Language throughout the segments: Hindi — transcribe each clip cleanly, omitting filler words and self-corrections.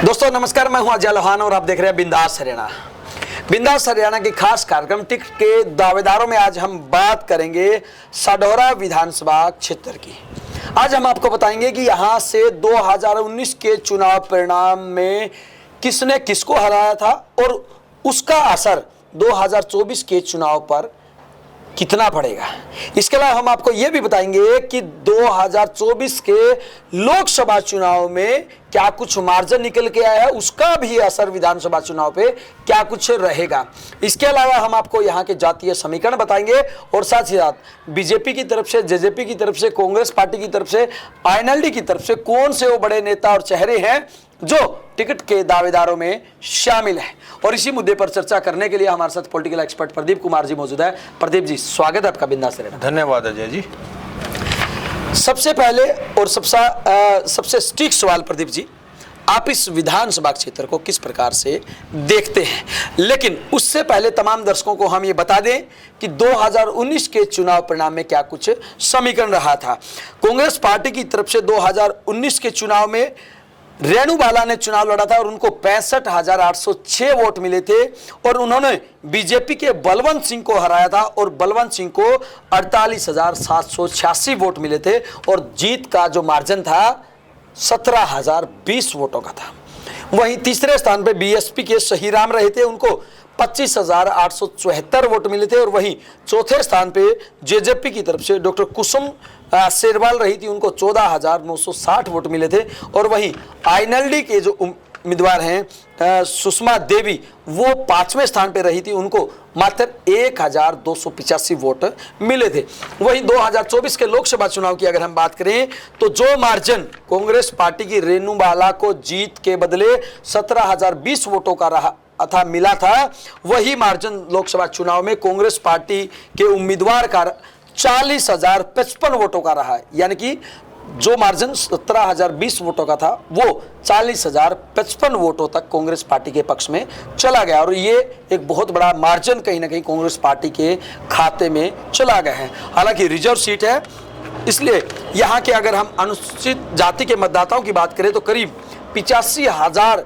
दोस्तों नमस्कार, मैं हूं अजय लोहान और आप देख रहे हैं बिंदास हरियाणा। बिंदास हरियाणा की खास कार्यक्रम टिकट के दावेदारों में आज हम बात करेंगे साढौरा विधानसभा क्षेत्र की। आज हम आपको बताएंगे कि यहां से 2019 के चुनाव परिणाम में किसने किसको हराया था और उसका असर 2024 के चुनाव पर कितना पड़ेगा। इसके अलावा हम आपको यह भी बताएंगे कि 2024 के लोकसभा चुनाव में क्या कुछ मार्जिन निकल के आया है, उसका भी असर विधानसभा चुनाव पे क्या कुछ रहेगा। इसके अलावा हम आपको यहाँ के जातीय समीकरण बताएंगे और साथ ही साथ बीजेपी की तरफ से, जेजेपी की तरफ से, कांग्रेस पार्टी की तरफ से, आईएनएलडी की तरफ से कौन से वो बड़े नेता और चेहरे हैं जो टिकट के दावेदारों में शामिल है। और इसी मुद्दे पर चर्चा करने के लिए हमारे साथ पॉलिटिकल एक्सपर्ट प्रदीप कुमार जी मौजूद है। प्रदीप जी, स्वागत है आपका बिंदास हरियाणा। धन्यवाद अजय जी। सबसे पहले और सबसे स्टिक सवाल प्रदीप जी, आप इस विधानसभा क्षेत्र को किस प्रकार से देखते हैं? लेकिन उससे पहले तमाम दर्शकों को हम ये बता दें कि 2019 के चुनाव परिणाम में क्या कुछ समीकरण रहा था। कांग्रेस पार्टी की तरफ से 2019 के चुनाव में रेणु बाला ने चुनाव लड़ा था और उनको 65,806 वोट मिले थे और उन्होंने बीजेपी के बलवंत सिंह को हराया था और बलवंत सिंह को 48,786 वोट मिले थे और जीत का जो मार्जिन था 17,020 वोटों का था। वहीं तीसरे स्थान पे बीएसपी के सहीराम रहे थे, उनको 25,874 वोट मिले थे और वहीं चौथे स्थान पे जेजेपी की तरफ से डॉक्टर कुसुम शेरवाल रही थी, उनको 14,960 वोट मिले थे और वहीं आईएनएलडी के जो उम्मीदवार हैं सुषमा देवी, वो 5वें स्थान पे रही थी, उनको मात्र 1,285 वोट मिले थे। वहीं 2024 के लोकसभा चुनाव की अगर हम बात करें तो जो मार्जिन कांग्रेस पार्टी की रेणु बाला को जीत के बदले 17,020 वोटों का रहा था, मिला था, वही मार्जिन लोकसभा चुनाव में कांग्रेस पार्टी के उम्मीदवार का 40,055 वोटों का रहा है। यानी कि जो मार्जिन 17,020 वोटों का था वो 40,055 वोटों तक कांग्रेस पार्टी के पक्ष में चला गया और ये एक बहुत बड़ा मार्जिन कहीं ना कहीं कांग्रेस पार्टी के खाते में चला गया है। हालांकि रिजर्व सीट है, इसलिए यहाँ के अगर हम अनुसूचित जाति के मतदाताओं की बात करें तो करीब 85,000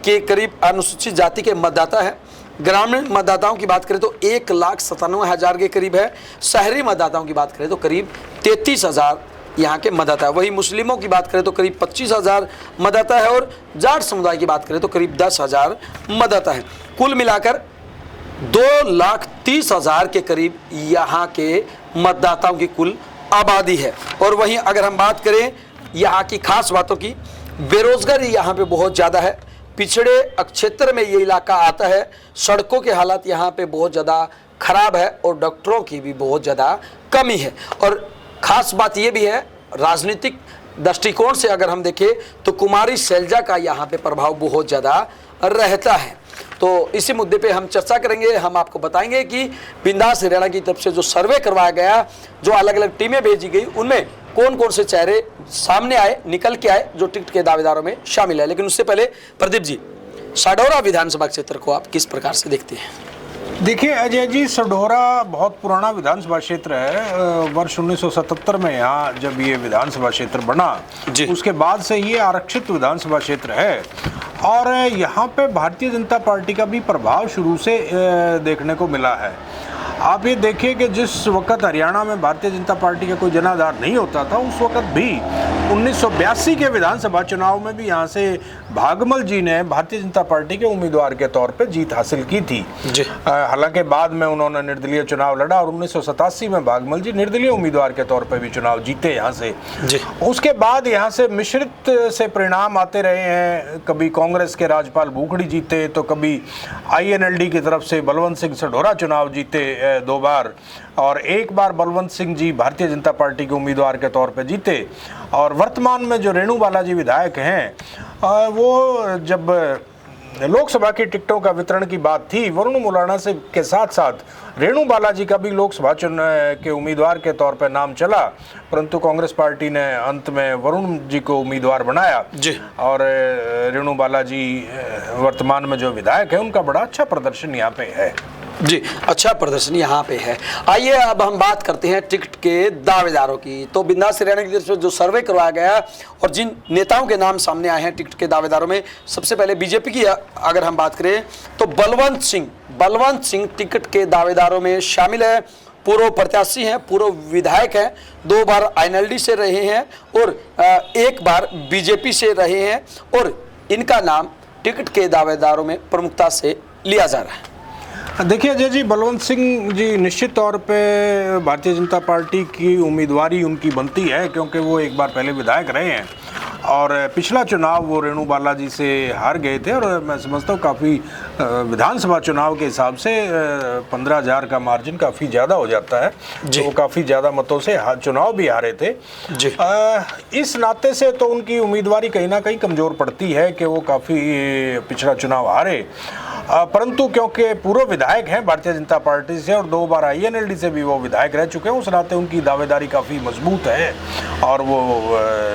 के करीब अनुसूचित जाति के मतदाता है। ग्रामीण मतदाताओं की बात करें तो 1,97,000 के करीब है। शहरी मतदाताओं की बात करें तो करीब 33,000 यहाँ के मतदाता है। वही मुस्लिमों की बात करें तो करीब 25,000 मतदाता है और जाट समुदाय की बात करें तो करीब 10,000 मतदाता है। कुल मिलाकर 2,30,000 के करीब यहाँ के मतदाताओं की कुल आबादी है। और वहीं अगर हम बात करें यहाँ की खास बातों की, बेरोजगारी यहाँ पे बहुत ज़्यादा है, पिछड़े क्षेत्र में ये इलाका आता है, सड़कों के हालात यहाँ पे बहुत ज़्यादा खराब है और डॉक्टरों की भी बहुत ज़्यादा कमी है। और ख़ास बात ये भी है, राजनीतिक दृष्टिकोण से अगर हम देखें तो कुमारी शैलजा का यहाँ पे प्रभाव बहुत ज़्यादा रहता है। तो इसी मुद्दे पे हम चर्चा करेंगे। हम आपको बताएंगे कि बिंदास हरियाणा की तरफ से जो सर्वे करवाया गया, जो अलग अलग टीमें भेजी गई, उनमें कौन कौन से चेहरे सामने आए, निकल के आए जो टिकट के दावेदारों में शामिल है। लेकिन उससे पहले प्रदीप जी, साढौरा विधानसभा क्षेत्र को आप किस प्रकार से देखते हैं? देखिए अजय जी, साढौरा बहुत पुराना विधानसभा क्षेत्र है। वर्ष 1977 में यहाँ जब ये विधानसभा क्षेत्र बना, उसके बाद से ये आरक्षित विधानसभा क्षेत्र है और यहाँ पे भारतीय जनता पार्टी का भी प्रभाव शुरू से देखने को मिला है। आप ये देखिए कि जिस वक्त हरियाणा में भारतीय जनता पार्टी का कोई जनाधार नहीं होता था, उस वक्त भी 1982 के विधानसभा चुनाव में भी यहाँ से भागमल जी ने भारतीय जनता पार्टी के उम्मीदवार के तौर पे जीत हासिल की थी। हालांकि बाद में उन्होंने निर्दलीय चुनाव लड़ा और 1987 में भागमल जी निर्दलीय उम्मीदवार के तौर पे भी चुनाव जीते यहाँ से। उसके बाद यहाँ से मिश्रित से परिणाम आते रहे हैं। कभी कांग्रेस के राजपाल भूखड़ी जीते तो कभी आईएनएलडी की तरफ से बलवंत सिंह साढौरा चुनाव जीते 2 बार और 1 बार बलवंत सिंह जी भारतीय जनता पार्टी के उम्मीदवार के तौर पे जीते। और वर्तमान में जो रेणु बाला जी विधायक हैं, वो जब लोकसभा की टिकटों का वितरण की बात थी, वरुण मुलाना से के साथ साथ रेणु बाला जी का भी लोकसभा चुनाव के उम्मीदवार के तौर पर नाम चला, परंतु कांग्रेस पार्टी ने अंत में वरुण जी को उम्मीदवार बनाया जी। और रेणु बाला जी वर्तमान में जो विधायक है, उनका बड़ा अच्छा प्रदर्शन यहाँ पे है। जी, अच्छा प्रदर्शन यहाँ पे है। आइए अब हम बात करते हैं टिकट के दावेदारों की। तो बिंदास हरियाणा की तरफ से जो सर्वे करवाया गया और जिन नेताओं के नाम सामने आए हैं टिकट के दावेदारों में, सबसे पहले बीजेपी की अगर हम बात करें तो बलवंत सिंह टिकट के दावेदारों में शामिल है। पूर्व प्रत्याशी हैं, पूर्व विधायक हैं, 2 बार आईएनएलडी से रहे हैं और 1 बार बीजेपी से रहे हैं और इनका नाम टिकट के दावेदारों में प्रमुखता से लिया जा रहा है। देखिए अजय जी, बलवंत सिंह जी निश्चित तौर पे भारतीय जनता पार्टी की उम्मीदवारी उनकी बनती है, क्योंकि वो 1 बार पहले विधायक रहे हैं और पिछला चुनाव वो रेणु बालाजी से हार गए थे और मैं समझता हूँ काफ़ी विधानसभा चुनाव के हिसाब से 15,000 का मार्जिन काफ़ी ज़्यादा हो जाता है, तो वो काफ़ी ज़्यादा मतों से चुनाव भी हारे थे जी। इस नाते से तो उनकी उम्मीदवारी कहीं ना कहीं कमज़ोर पड़ती है कि वो काफ़ी पिछला चुनाव हारे, परंतु क्योंकि पूर्व विधायक हैं भारतीय जनता पार्टी से और 2 बार आईएनएलडी से भी वो विधायक रह चुके हैं, उस नाते उनकी दावेदारी काफ़ी मजबूत है और वो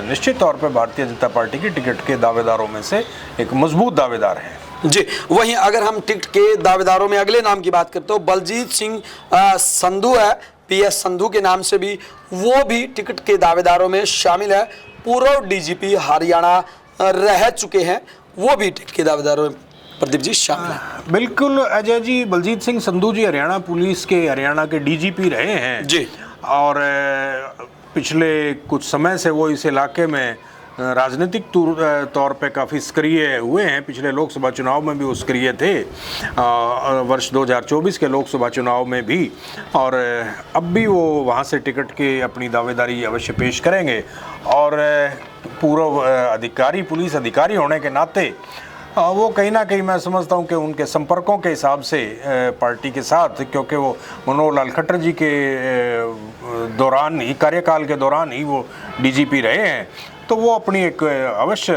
निश्चित तौर पर भारतीय जनता पार्टी की टिकट के दावेदारों में से एक मजबूत दावेदार हैं जी। वहीं अगर हम टिकट के दावेदारों में अगले नाम की बात करते हो, बलजीत सिंह संधू है, PS संधू के नाम से भी, वो भी टिकट के दावेदारों में शामिल है। पूर्व डीजीपी हरियाणा रह चुके हैं, वो भी टिकट के दावेदारों में प्रदीप जी शामिल है। बिल्कुल अजय जी, बलजीत सिंह संधू जी हरियाणा पुलिस के हरियाणा के डीजीपी रहे हैं जी और पिछले कुछ समय से वो इस इलाके में राजनीतिक तौर पे काफ़ी सक्रिय हुए हैं। पिछले लोकसभा चुनाव में भी वो सक्रिय थे, वर्ष 2024 के लोकसभा चुनाव में भी, और अब भी वो वहाँ से टिकट के अपनी दावेदारी अवश्य पेश करेंगे और पूर्व अधिकारी, पुलिस अधिकारी होने के नाते वो कहीं ना कहीं मैं समझता हूँ कि उनके संपर्कों के हिसाब से पार्टी के साथ, क्योंकि वो मनोहर लाल खट्टर जी के दौरान ही, कार्यकाल के दौरान ही वो डीजीपी रहे हैं, तो वो अपनी एक अवश्य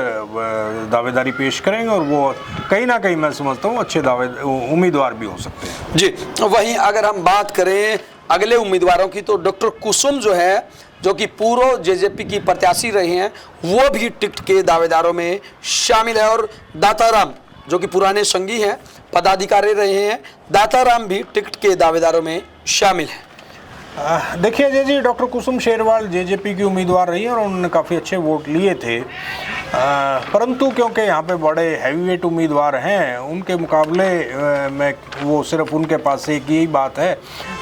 दावेदारी पेश करेंगे और वो कहीं ना कहीं मैं समझता हूँ अच्छे उम्मीदवार भी हो सकते हैं जी। वहीं अगर हम बात करें अगले उम्मीदवारों की तो डॉक्टर कुसुम जो है, जो कि पूर्व जेजेपी की प्रत्याशी रहे हैं, वो भी टिकट के दावेदारों में शामिल है और दाताराम जो कि पुराने संगी हैं, पदाधिकारी रहे हैं, दाताराम भी टिकट के दावेदारों में शामिल है। देखिए अजय जी, डॉक्टर कुसुम शेरवाल जेजेपी की उम्मीदवार रही है और उन्होंने काफ़ी अच्छे वोट लिए थे, परंतु क्योंकि यहाँ पे बड़े हैवीवेट उम्मीदवार हैं, उनके मुकाबले में वो सिर्फ उनके पास एक यही बात है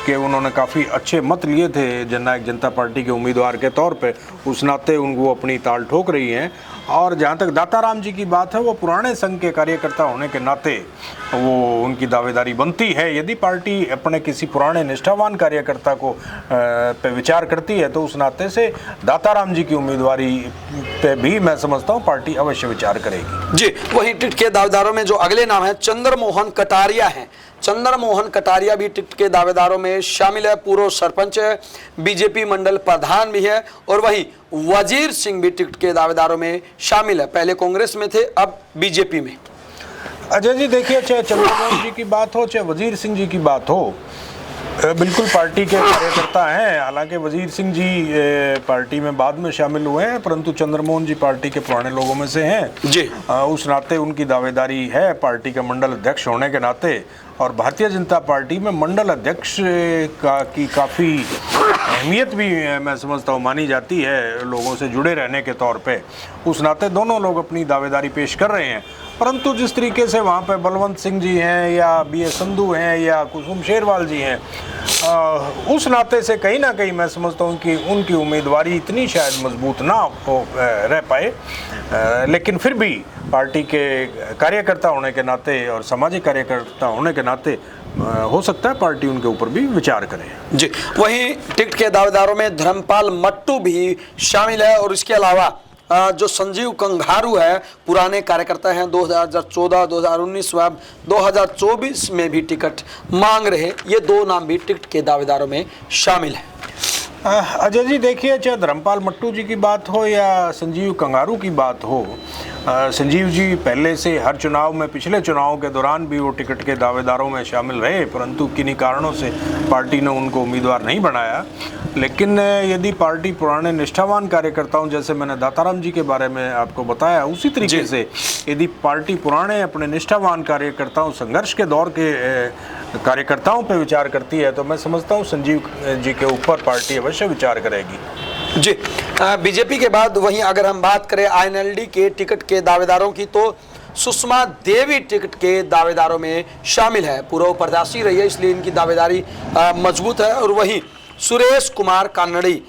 कि उन्होंने काफ़ी अच्छे मत लिए थे जननायक जनता पार्टी के उम्मीदवार के तौर पे, उस नाते उनको अपनी ताल ठोक रही हैं। और जहाँ तक दाताराम जी की बात है, वो पुराने संघ के कार्यकर्ता होने के नाते वो उनकी दावेदारी बनती है। यदि पार्टी अपने किसी पुराने निष्ठावान कार्यकर्ता को पे विचार करती है तो उस नाते से दाताराम जी की उम्मीदवारी पे भी मैं समझता हूँ पार्टी अवश्य विचार करेगी जी। वहीं टिकट के दावेदारों में जो अगले नाम है चंद्रमोहन कटारिया हैं। चंद्रमोहन कटारिया भी टिकट के दावेदारों में शामिल है, पूर्व सरपंच है, बीजेपी मंडल प्रधान भी है और वहीं वजीर सिंह भी टिकट के दावेदारों में शामिल है। पहले कांग्रेस में थे, अब बीजेपी में। अजय जी देखिए, चाहे चंद्रमोहन जी की बात हो चाहे वजीर सिंह जी की बात हो, बिल्कुल पार्टी के कार्यकर्ता हैं। हालांकि वजीर सिंह जी पार्टी में बाद में शामिल हुए हैं, परंतु चंद्रमोहन जी पार्टी के पुराने लोगों में से हैं जी। उस नाते उनकी दावेदारी है पार्टी के मंडल अध्यक्ष होने के नाते, और भारतीय जनता पार्टी में मंडल अध्यक्ष की काफ़ी अहमियत भी मैं समझता हूँ मानी जाती है लोगों से जुड़े रहने के तौर पे। उस नाते दोनों लोग अपनी दावेदारी पेश कर रहे हैं, परंतु जिस तरीके से वहाँ पे बलवंत सिंह जी हैं या BS संधू हैं या कुसुम शेरवाल जी हैं, उस नाते से कहीं ना कहीं मैं समझता हूँ कि उनकी उम्मीदवारी इतनी शायद मजबूत ना हो रह पाए, लेकिन फिर भी पार्टी के कार्यकर्ता होने के नाते और सामाजिक कार्यकर्ता होने के नाते हो सकता है पार्टी उनके ऊपर भी विचार करे जी। वहीं टिकट के दावेदारों में धर्मपाल मट्टू भी शामिल है और इसके अलावा जो संजीव कंघारू है, पुराने कार्यकर्ता हैं, 2014, 2019 व 2024 में भी टिकट मांग रहे, ये 2 नाम भी टिकट के दावेदारों में शामिल है। अजय जी देखिए, चाहे धर्मपाल मट्टू जी की बात हो या संजीव कंगारू की बात हो, संजीव जी पहले से हर चुनाव में, पिछले चुनाव के दौरान भी वो टिकट के दावेदारों में शामिल रहे, परंतु किन्हीं कारणों से पार्टी ने उनको उम्मीदवार नहीं बनाया। लेकिन यदि पार्टी पुराने निष्ठावान कार्यकर्ताओं, जैसे मैंने दाताराम जी के बारे में आपको बताया, उसी तरीके से यदि पार्टी पुराने अपने निष्ठावान कार्यकर्ताओं, संघर्ष के दौर के कार्यकर्ताओं पर विचार करती है, तो मैं समझता हूँ संजीव जी के ऊपर पार्टी अवश्य विचार करेगी। जी, बीजेपी के बाद वहीं अगर हम बात करें आईएनएलडी के टिकट के दावेदारों की, तो सुषमा देवी टिकट के दावेदारों में शामिल है। पूर्व प्रत्याशी रही है, इसलिए इनकी दावेदारी मजबूत है। और वहीं सुरेश कुमार कानड़ी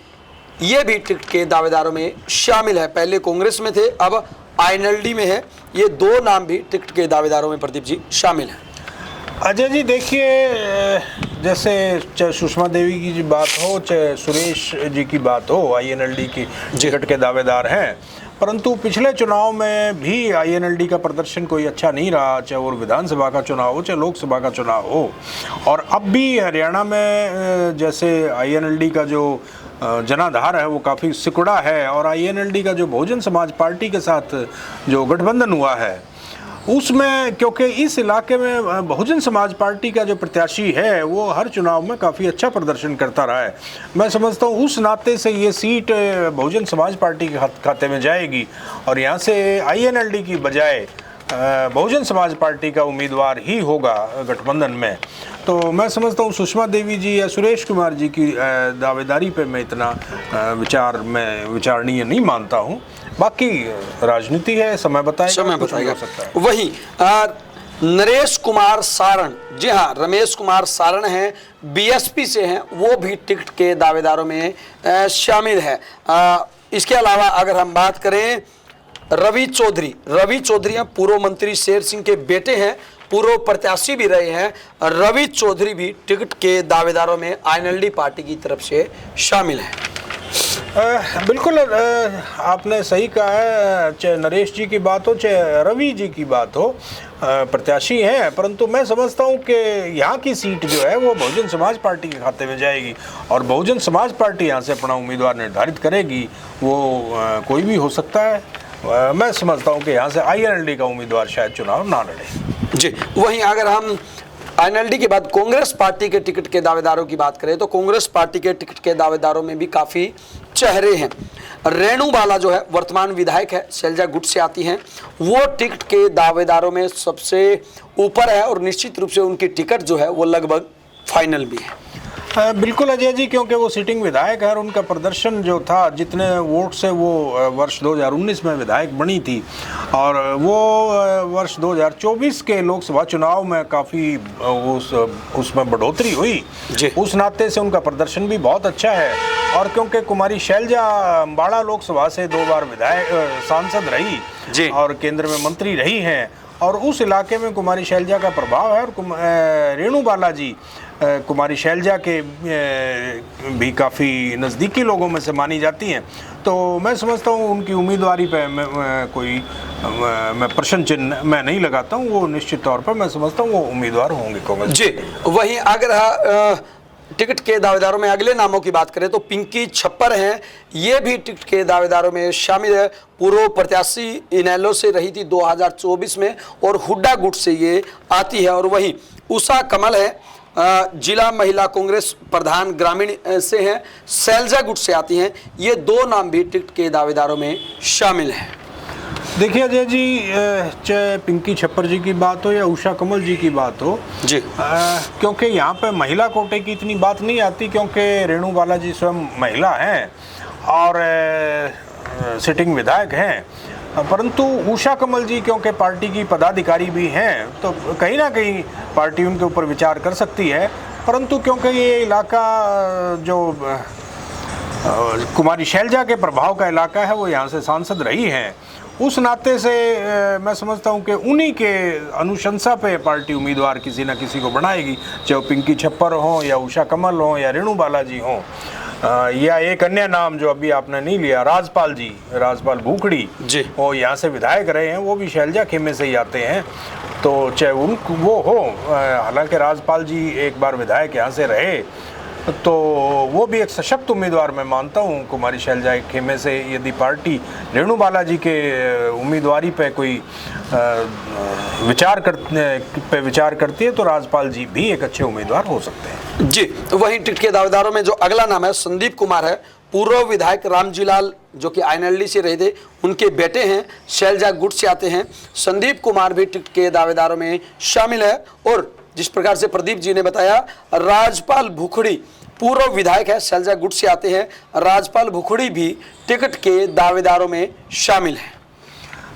ये भी टिकट के दावेदारों में शामिल है। पहले कांग्रेस में थे, अब आईएनएलडी में है। ये दो नाम भी टिकट के दावेदारों में प्रदीप जी शामिल हैं। अजय जी देखिए, जैसे चाहे सुषमा देवी की बात हो, चाहे सुरेश जी की बात हो, आईएनएलडी की टिकट के दावेदार हैं, परंतु पिछले चुनाव में भी आईएनएलडी का प्रदर्शन कोई अच्छा नहीं रहा, चाहे वो विधानसभा का चुनाव हो, चाहे लोकसभा का चुनाव हो। और अब भी हरियाणा में जैसे आईएनएलडी का जो जनाधार है वो काफ़ी सिकुड़ा है, और आईएनएलडी का जो बहुजन समाज पार्टी के साथ जो गठबंधन हुआ है उसमें, क्योंकि इस इलाके में बहुजन समाज पार्टी का जो प्रत्याशी है वो हर चुनाव में काफ़ी अच्छा प्रदर्शन करता रहा है, मैं समझता हूँ उस नाते से ये सीट बहुजन समाज पार्टी के खाते में जाएगी, और यहाँ से आईएनएलडी की बजाय बहुजन समाज पार्टी का उम्मीदवार ही होगा गठबंधन में। तो मैं समझता हूँ सुषमा देवी जी या सुरेश कुमार जी की दावेदारी पे मैं इतना विचारणीय नहीं मानता हूँ। बाकी राजनीति है, समय बताएगा। वहीं नरेश कुमार सारण, जी हाँ, रमेश कुमार सारण हैं, बीएसपी से हैं, वो भी टिकट के दावेदारों में शामिल है। इसके अलावा अगर हम बात करें रवि चौधरी हैं, पूर्व मंत्री शेर सिंह के बेटे हैं, पूर्व प्रत्याशी भी रहे हैं। रवि चौधरी भी टिकट के दावेदारों में आईएनएलडी पार्टी की तरफ से शामिल है। बिल्कुल आपने सही कहा है, चाहे नरेश जी की बात हो, चाहे रवि जी की बात हो, प्रत्याशी हैं, परंतु मैं समझता हूं कि यहाँ की सीट जो है वो बहुजन समाज पार्टी के खाते में जाएगी, और बहुजन समाज पार्टी यहाँ से अपना उम्मीदवार निर्धारित करेगी। वो कोई भी हो सकता है। मैं समझता हूँ कि यहाँ से आईएनएलडी का उम्मीदवार शायद चुनाव ना लड़े। जी, वहीं अगर हम आईएनएलडी के बाद कांग्रेस पार्टी के टिकट के दावेदारों की बात करें, तो कांग्रेस पार्टी के टिकट के दावेदारों में भी काफ़ी चेहरे हैं। रेणु बाला जो है वर्तमान विधायक है, शैलजा गुट से आती हैं, वो टिकट के दावेदारों में सबसे ऊपर है, और निश्चित रूप से उनकी टिकट जो है वो लगभग फाइनल भी है। बिल्कुल अजय जी, क्योंकि वो सिटिंग विधायक है, और उनका प्रदर्शन जो था, जितने वोट से वो वर्ष 2019 में विधायक बनी थी, और वो वर्ष 2024 के लोकसभा चुनाव में काफ़ी उसमें बढ़ोतरी हुई, उस नाते से उनका प्रदर्शन भी बहुत अच्छा है। और क्योंकि कुमारी शैलजा अम्बाड़ा लोकसभा से 2 बार विधायक सांसद रही और केंद्र में मंत्री रही हैं, और उस इलाके में कुमारी शैलजा का प्रभाव है, और रेणु बाला जी कुमारी शैलजा के भी काफ़ी नज़दीकी लोगों में से मानी जाती हैं। तो मैं समझता हूँ उनकी उम्मीदवारी पे मैं प्रश्न चिन्ह मैं नहीं लगाता हूँ। वो निश्चित तौर पर मैं समझता हूँ वो उम्मीदवार होंगे कांग्रेस जी। वहीं अगर टिकट के दावेदारों में अगले नामों की बात करें तो पिंकी छप्पर हैं, ये भी टिकट के दावेदारों में शामिल है। पूर्व प्रत्याशी इनेलो से रही थी 2024 में, और हुड्डा गुट से ये आती है। और वहीं उषा कमल है, जिला महिला कांग्रेस प्रधान ग्रामीण से हैं, शैलजा गुट से आती हैं। ये 2 नाम भी टिकट के दावेदारों में शामिल हैं। देखिए अजय जी, चाहे पिंकी छप्पर जी की बात हो या उषा कमल जी की बात हो जी, क्योंकि यहाँ पे महिला कोटे की इतनी बात नहीं आती, क्योंकि रेणु बाला जी स्वयं महिला हैं और सिटिंग विधायक हैं, परंतु उषा कमल जी क्योंकि पार्टी की पदाधिकारी भी हैं, तो कहीं ना कहीं पार्टी उनके ऊपर विचार कर सकती है। परंतु क्योंकि ये इलाका जो कुमारी शैलजा के प्रभाव का इलाका है, वो यहाँ से सांसद रही हैं, उस नाते से मैं समझता हूँ कि उन्हीं के अनुशंसा पे पार्टी उम्मीदवार किसी न किसी को बनाएगी, चाहे पिंकी छप्पर हो या उषा कमल हो या रेणु बाला जी हो, या एक अन्य नाम जो अभी आपने नहीं लिया, राजपाल जी, राजपाल भूखड़ी जी, वो यहाँ से विधायक रहे हैं, वो भी शैलजा खेमे से ही आते हैं। तो चाहे वो हो, हालांकि राजपाल जी एक बार विधायक यहाँ से रहे, तो वो भी एक सशक्त उम्मीदवार मैं मानता हूँ। कुमारी शैलजा खेमे से यदि पार्टी रेणु बालाजी के उम्मीदवारी पे कोई विचार करती है तो राजपाल जी भी एक अच्छे उम्मीदवार हो सकते हैं। जी, वहीं टिकट के दावेदारों में जो अगला नाम है संदीप कुमार है। पूर्व विधायक रामजी लाल जो कि आईएनएलडी से रहे थे, उनके बेटे हैं, शैलजा गुट से आते हैं। संदीप कुमार भी टिकट के दावेदारों में शामिल है। और जिस प्रकार से प्रदीप जी ने बताया, राजपाल भुखड़ी पूर्व विधायक है, शैलजा गुट से आते हैं। राजपाल भुखड़ी भी टिकट के दावेदारों में शामिल है।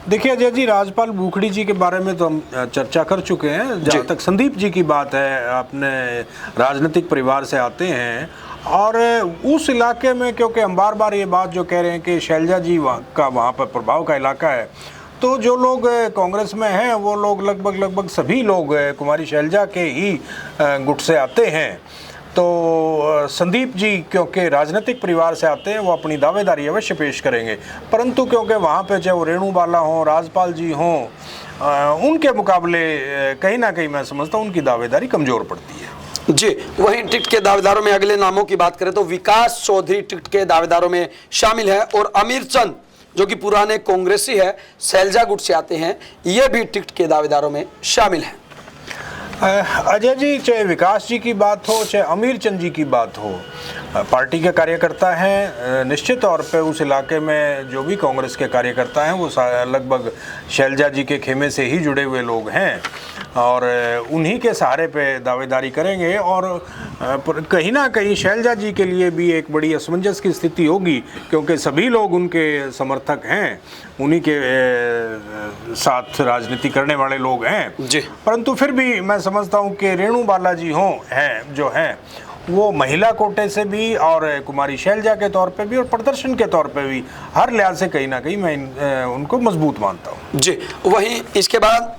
देखिए अजय जी, राजपाल भुखड़ी जी के बारे में तो हम चर्चा कर चुके हैं। जहाँ तक संदीप जी की बात है, अपने राजनीतिक परिवार से आते हैं और उस इलाके में, क्योंकि हम बार बार ये बात जो कह रहे हैं कि शैलजा जी का वहाँ पर प्रभाव का इलाका है, तो जो लोग कांग्रेस में हैं वो लोग लगभग सभी लोग कुमारी शैलजा के ही गुट से आते हैं। तो संदीप जी क्योंकि राजनीतिक परिवार से आते हैं, वो अपनी दावेदारी अवश्य पेश करेंगे, परंतु क्योंकि वहाँ पे चाहे वो रेणु बाला हों, राजपाल जी हों, उनके मुकाबले कहीं ना कहीं मैं समझता हूँ उनकी दावेदारी कमज़ोर पड़ती है। जी, वहीं टिकट के दावेदारों में अगले नामों की बात करें तो विकास चौधरी टिकट के दावेदारों में शामिल है। और अमीर चंद जो कि पुराने कांग्रेसी है, शैलजा गुट से आते हैं, ये भी टिकट के दावेदारों में शामिल है। अजय जी, चाहे विकास जी की बात हो, चाहे अमीर चंद जी की बात हो, पार्टी के कार्यकर्ता हैं। निश्चित तौर पे उस इलाके में जो भी कांग्रेस के कार्यकर्ता हैं वो लगभग शैलजा जी के खेमे से ही जुड़े हुए लोग हैं और उन्हीं के सहारे पे दावेदारी करेंगे। और कहीं ना कहीं शैलजा जी के लिए भी एक बड़ी असमंजस की स्थिति होगी, क्योंकि सभी लोग उनके समर्थक हैं, उन्हीं के साथ राजनीति करने वाले लोग हैं जी। परंतु फिर भी मैं समझता हूँ कि रेणु बालाजी जो हैं वो महिला कोटे से भी और कुमारी शैलजा के तौर पे भी और प्रदर्शन के तौर पे भी हर लिहाज से कहीं ना कहीं मैं उनको मजबूत मानता हूँ। जी, वहीं इसके बाद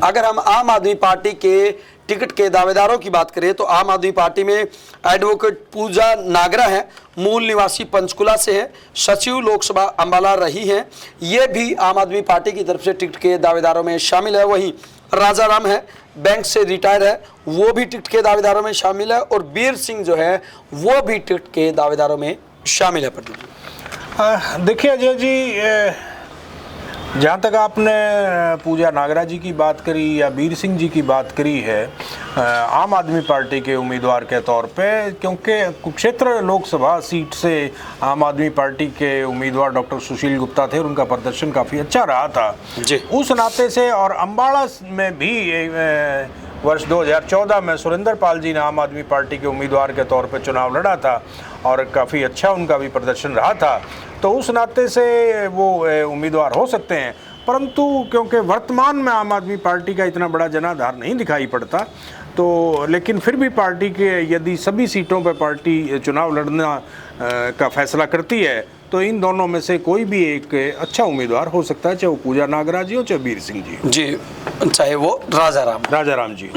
अगर हम आम आदमी पार्टी के टिकट के दावेदारों की बात करें तो आम आदमी पार्टी में एडवोकेट पूजा नागरा है, मूल निवासी पंचकुला से है, सचिव लोकसभा अंबाला रही हैं, ये भी आम आदमी पार्टी की तरफ से टिकट के दावेदारों में शामिल है। वहीं राजा राम है, बैंक से रिटायर है, वो भी टिकट के दावेदारों में शामिल है। और बीर सिंह जो है वो भी टिकट के दावेदारों में शामिल है। देखिए अजय जी, जहाँ तक आपने पूजा नागरा जी की बात करी या बीर सिंह जी की बात करी है, आम आदमी पार्टी के उम्मीदवार के तौर पे, क्योंकि कुरुक्षेत्र लोकसभा सीट से आम आदमी पार्टी के उम्मीदवार डॉक्टर सुशील गुप्ता थे और उनका प्रदर्शन काफ़ी अच्छा रहा था जी। उस नाते से, और अम्बाड़ा में भी वर्ष 2014 में सुरेंद्र पाल जी ने आम आदमी पार्टी के उम्मीदवार के तौर पर चुनाव लड़ा था और काफ़ी अच्छा उनका भी प्रदर्शन रहा था, तो उस नाते से वो उम्मीदवार हो सकते हैं। परंतु क्योंकि वर्तमान में आम आदमी पार्टी का इतना बड़ा जनाधार नहीं दिखाई पड़ता, तो लेकिन फिर भी पार्टी के यदि सभी सीटों पर पार्टी चुनाव लड़ना का फैसला करती है तो इन दोनों में से कोई भी एक अच्छा उम्मीदवार हो सकता है, चाहे वो पूजा नागरा जी हो चाहे बीर सिंह जी हो। जी, चाहे वो राजा राम जी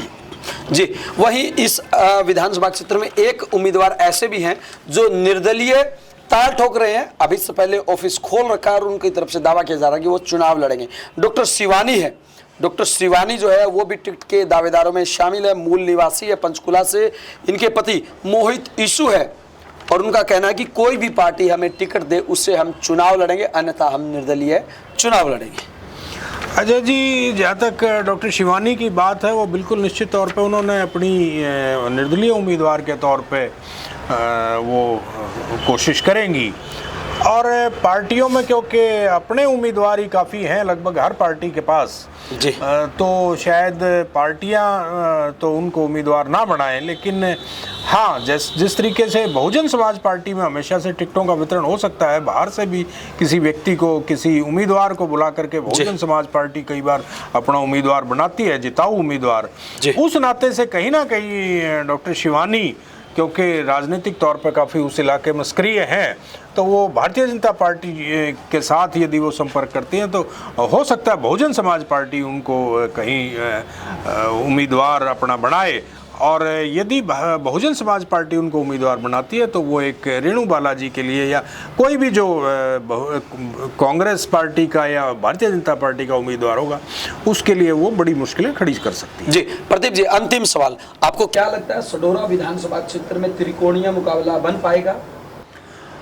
जी। वहीं इस विधानसभा क्षेत्र में एक उम्मीदवार ऐसे भी हैं जो निर्दलीय ताल ठोक रहे हैं। अभी से पहले ऑफिस खोल रखा है और उनकी तरफ से दावा किया जा रहा है कि वो चुनाव लड़ेंगे। डॉक्टर शिवानी है, डॉक्टर शिवानी जो है वो भी टिकट के दावेदारों में शामिल है, मूल निवासी है पंचकुला से। इनके पति मोहित ईशु है और उनका कहना है कि कोई भी पार्टी हमें टिकट दे उससे हम चुनाव लड़ेंगे, अन्यथा हम निर्दलीय चुनाव लड़ेंगे। अजय जी, जहाँ तक डॉक्टर शिवानी की बात है, वो बिल्कुल निश्चित तौर पे उन्होंने अपनी निर्दलीय उम्मीदवार के तौर पे वो कोशिश करेंगी। और पार्टियों में क्योंकि अपने उम्मीदवार ही काफ़ी हैं लगभग हर पार्टी के पास जी, तो शायद पार्टियां तो उनको उम्मीदवार ना बनाएं, लेकिन हाँ, जिस तरीके से बहुजन समाज पार्टी में हमेशा से टिकटों का वितरण हो सकता है, बाहर से भी किसी व्यक्ति को, किसी उम्मीदवार को बुला करके बहुजन समाज पार्टी कई बार अपना उम्मीदवार बनाती है, जिताऊ उम्मीदवार। उस नाते से कहीं ना कहीं डॉक्टर शिवानी क्योंकि राजनीतिक तौर पर काफ़ी उस इलाके में सक्रिय हैं, तो वो भारतीय जनता पार्टी के साथ यदि वो संपर्क करती हैं तो हो सकता है बहुजन समाज पार्टी उनको कहीं उम्मीदवार अपना बनाए। और यदि बहुजन समाज पार्टी उनको उम्मीदवार बनाती है तो वो एक रेणु बालाजी के लिए या कोई भी जो कांग्रेस पार्टी का या भारतीय जनता पार्टी का उम्मीदवार होगा उसके लिए वो बड़ी मुश्किलें खड़ी कर सकती है। जी प्रदीप जी, अंतिम सवाल, आपको क्या लगता है सडोरा विधानसभा क्षेत्र में त्रिकोणीय मुकाबला बन पाएगा?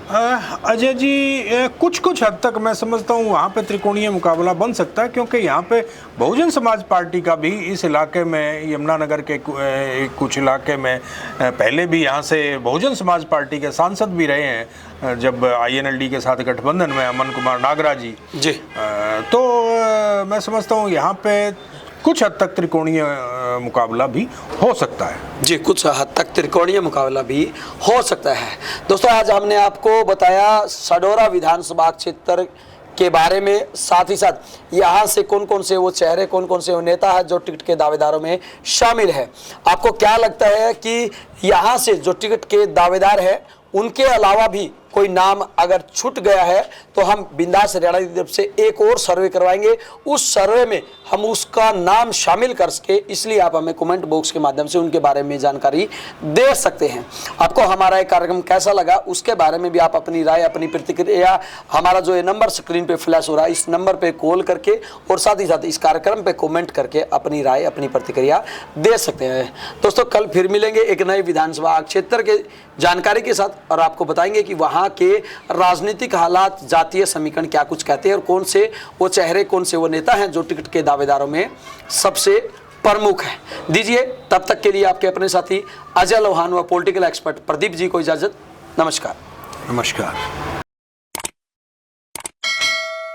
अजय जी, कुछ हद तक मैं समझता हूँ वहाँ पे त्रिकोणीय मुकाबला बन सकता है, क्योंकि यहाँ पे बहुजन समाज पार्टी का भी इस इलाके में, यमुनानगर के कुछ इलाके में पहले भी यहाँ से बहुजन समाज पार्टी के सांसद भी रहे हैं जब INLD के साथ गठबंधन में अमन कुमार नागरा जी। तो मैं समझता हूँ यहाँ पे कुछ हद तक त्रिकोणीय मुकाबला भी हो सकता है। जी, कुछ हद तक त्रिकोणीय मुकाबला भी हो सकता है। दोस्तों, आज हमने आपको बताया सडोरा विधानसभा क्षेत्र के बारे में, साथ ही साथ यहाँ से कौन कौन से वो चेहरे, कौन कौन से वो नेता है जो टिकट के दावेदारों में शामिल है। आपको क्या लगता है कि यहाँ से जो टिकट के दावेदार है उनके अलावा भी कोई नाम अगर छूट गया है तो हम बिंदास हरियाणा की तरफ से एक और सर्वे करवाएंगे, उस सर्वे में हम उसका नाम शामिल कर सके, इसलिए आप हमें कमेंट बॉक्स के माध्यम से उनके बारे में जानकारी दे सकते हैं। आपको हमारा ये कार्यक्रम कैसा लगा उसके बारे में भी आप अपनी राय, अपनी प्रतिक्रिया, हमारा जो ये नंबर स्क्रीन पे फ्लैश हो रहा है इस नंबर पे कॉल करके और साथ ही साथ इस कार्यक्रम पे कमेंट करके अपनी राय, अपनी प्रतिक्रिया दे सकते हैं। दोस्तों, कल फिर मिलेंगे एक नए विधानसभा क्षेत्र के जानकारी के साथ और आपको बताएंगे कि वहाँ के राजनीतिक हालात, जातीय समीकरण क्या कुछ कहते हैं और कौन से वो चेहरे, कौन से वो नेता हैं जो टिकट के दावेदारों में सबसे प्रमुख है। दीजिए तब तक के लिए आपके अपने साथी अजय लोहान व पॉलिटिकल एक्सपर्ट प्रदीप जी को इजाजत। नमस्कार। नमस्कार।